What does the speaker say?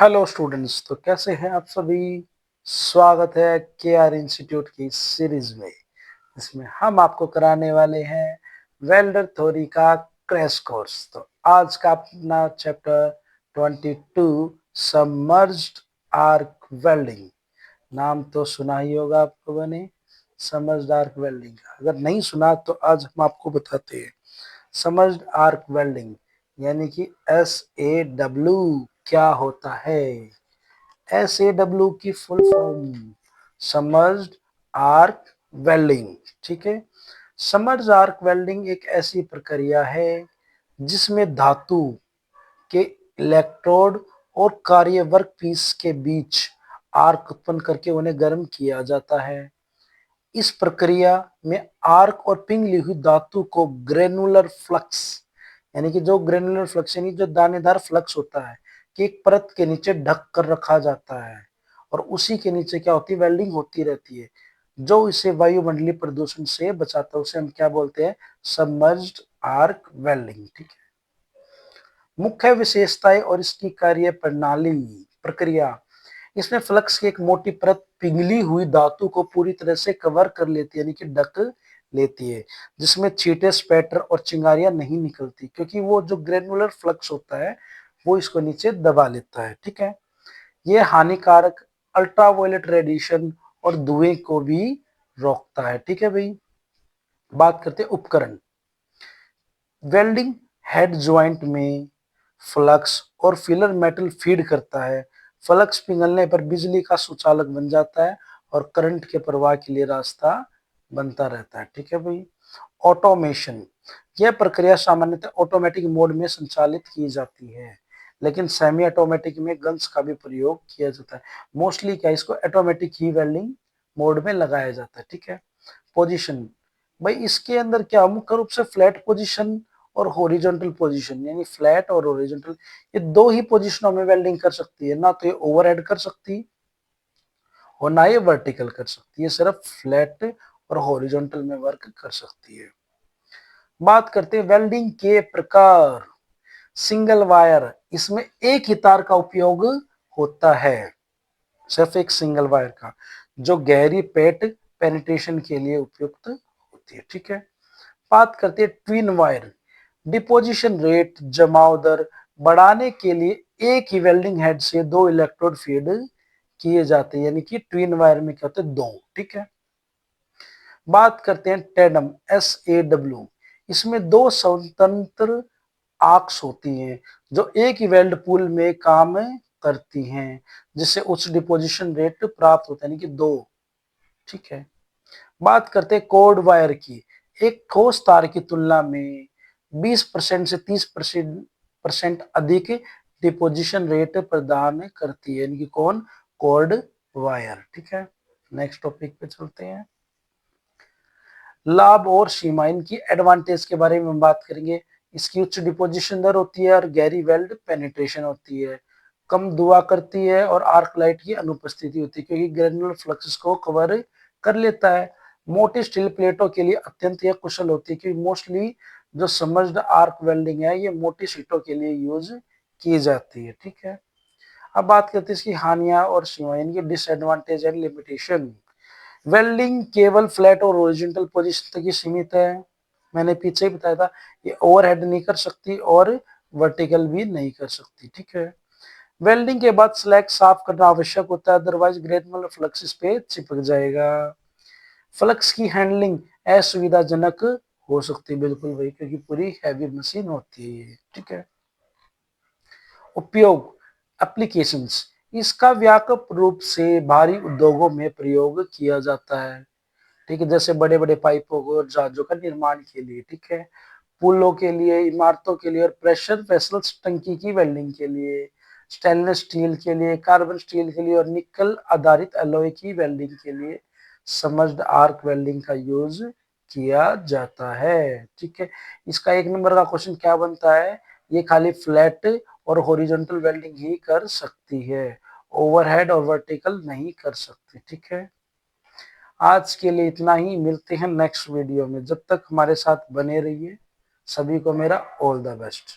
Hello students, तो कैसे हैं आप सभी। स्वागत है के आर इंस्टीट्यूट की सीरीज में। इसमें हम आपको कराने वाले हैं वेल्डर थ्योरी का क्रैश कोर्स। तो आज का अपना चैप्टर 22 सबमर्ज्ड आर्क वेल्डिंग। नाम तो सुना ही होगा आप लोगों ने, सबमर्ज्ड आर्क वेल्डिंग। अगर नहीं सुना तो आज हम आपको बताते हैं। सबमर्ज्ड आर्क वेल्डिंग यानी कि SAW क्या होता है। SAW की full form submerged arc welding. ठीक है, सबमर्ज्ड आर्क वेल्डिंग एक ऐसी प्रक्रिया है जिसमें धातु के इलेक्ट्रोड और कार्य वर्कपीस के बीच आर्क उत्पन्न करके उन्हें गर्म किया जाता है। इस प्रक्रिया में आर्क और पिघली हुई धातु को ग्रेनुलर फ्लक्स यानी कि जो ग्रेनुलर फ्लक्स यानी जो दानेदार फ्लक्स होता है कि एक परत के नीचे ढक कर रखा जाता है और उसी के नीचे क्या होती है, वेल्डिंग होती रहती है जो इसे वायुमंडलीय प्रदूषण से बचाता है। उसे हम क्या बोलते हैं, सबमर्ज्ड आर्क वेल्डिंग। ठीक है, मुख्य विशेषताएं और इसकी कार्य प्रणाली प्रक्रिया। इसमें फ्लक्स की एक मोटी परत पिघली हुई धातु को पूरी तरह से कवर कर लेती है यानी कि ढक लेती है, जिसमें छींटे स्पैटर और चिंगारियां नहीं निकलती क्योंकि वो जो ग्रेनुलर फ्लक्स होता है वो इसको नीचे दबा लेता है। ठीक है, ये हानिकारक अल्ट्रावायलेट रेडिएशन और धुएं को भी रोकता है। ठीक है भाई, बात करते हैं उपकरण। वेल्डिंग हेड ज्वाइंट में फ्लक्स और फिलर मेटल फीड करता है। फ्लक्स पिघलने पर बिजली का सुचालक बन जाता है और करंट के प्रवाह के लिए रास्ता बनता रहता है। ठीक है भाई, ऑटोमेशन। यह प्रक्रिया सामान्यतः ऑटोमेटिक मोड में संचालित की जाती है, लेकिन सेमी ऑटोमेटिक में गन्स का भी प्रयोग किया जाता है। मोस्टली क्या इसको ऑटोमेटिक ही वेल्डिंग मोड में लगाया जाता है। ठीक है, पोजीशन। भाई इसके अंदर क्या मुख्य रूप से फ्लैट पोजीशन और हॉरिजॉन्टल पोजीशन यानी फ्लैट और हॉरिजॉन्टल, ये दो ही पोजीशनों में वेल्डिंग कर सकती है। ना तो ये ओवरहेड कर सकती और ना ये वर्टिकल कर सकती है, सिर्फ फ्लैट और हॉरिजॉन्टल में वर्क कर सकती है। बात करते हैं वेल्डिंग के प्रकार। सिंगल वायर, इसमें एक ही तार का उपयोग होता है, सिर्फ एक सिंगल वायर का, जो गहरी पेट पेनिट्रेशन के लिए उपयुक्त होती है। ठीक है, बात करते हैं ट्विन वायर। डिपोजिशन रेट जमाव दर बढ़ाने के लिए एक ही वेल्डिंग हेड से दो इलेक्ट्रोड फीड किए जाते हैं यानी कि ट्विन वायर में क्या होते हैं, दो। ठीक है, बात करते हैं टेडम SAW। इसमें दो स्वतंत्र आर्क्स होती हैं जो एक ही वेल्ड पूल में काम करती हैं, जिससे उच्च डिपोजिशन रेट प्राप्त होता है यानी कि दो। ठीक है, बात करते हैं कोड वायर की। एक ठोस तार की तुलना में 20% से 30% अधिक डिपोजिशन रेट प्रदान करती है यानी कि कौन, कोड वायर। ठीक है, नेक्स्ट टॉपिक पे चलते हैं। लाभ और सीमा, इनकी एडवांटेज के बारे में हम बात करेंगे। इसकी उच्च डिपोजिशन दर होती है और गहरी वेल्ड पेनिट्रेशन होती है, कम धुआं करती है और आर्क लाइट की अनुपस्थिति होती है क्योंकि ग्रेनुलर फ्लक्स को कवर कर लेता है। मोटी स्टील प्लेटों के लिए अत्यंत यह कुशल होती है क्योंकि मोस्टली जो समझड आर्क वेल्डिंग है ये मोटी शीटों के लिए यूज की जाती है। ठीक है, अब बात करते हैं इसकी हानियां और सीमा, इनकी डिसएडवांटेज एंड लिमिटेशन। वेल्डिंग केवल फ्लैट और ओरिजेंटल पोजीशन तक ही सीमित है, मैंने पीछे ही बताया था। ये ओवरहेड नहीं कर सकती और वर्टिकल भी नहीं कर सकती। ठीक है, वेल्डिंग के बाद स्लैग साफ करना आवश्यक होता है, अदरवाइज ग्रेनुलर फ्लक्स इस पे चिपक जाएगा। फ्लक्स की हैंडलिंग असुविधाजनक हो सकती है, बिल्कुल वही, क्योंकि पूरी हैवी मशीन होती है। ठीक है, उपयोग एप्लीकेशंस, इसका व्यापक रूप से भारी उद्योगों में प्रयोग किया जाता है। ठीक है, जैसे बड़े बड़े पाइपों और जहाजों का निर्माण के लिए। ठीक है, पुलों के लिए, इमारतों के लिए और प्रेशर वेसल्स टंकी की वेल्डिंग के लिए, स्टेनलेस स्टील के लिए, कार्बन स्टील के लिए और निकल आधारित एलॉय की वेल्डिंग के लिए समझड आर्क वेल्डिंग का यूज किया जाता है। ठीक है, इसका एक नंबर का क्वेश्चन क्या बनता है, ये खाली फ्लैट और हॉरिजॉन्टल वेल्डिंग ही कर सकती है, ओवरहेड और वर्टिकल नहीं कर सकती। ठीक है, आज के लिए इतना ही, मिलते हैं नेक्स्ट वीडियो में। जब तक हमारे साथ बने रहिए, सभी को मेरा ऑल द बेस्ट।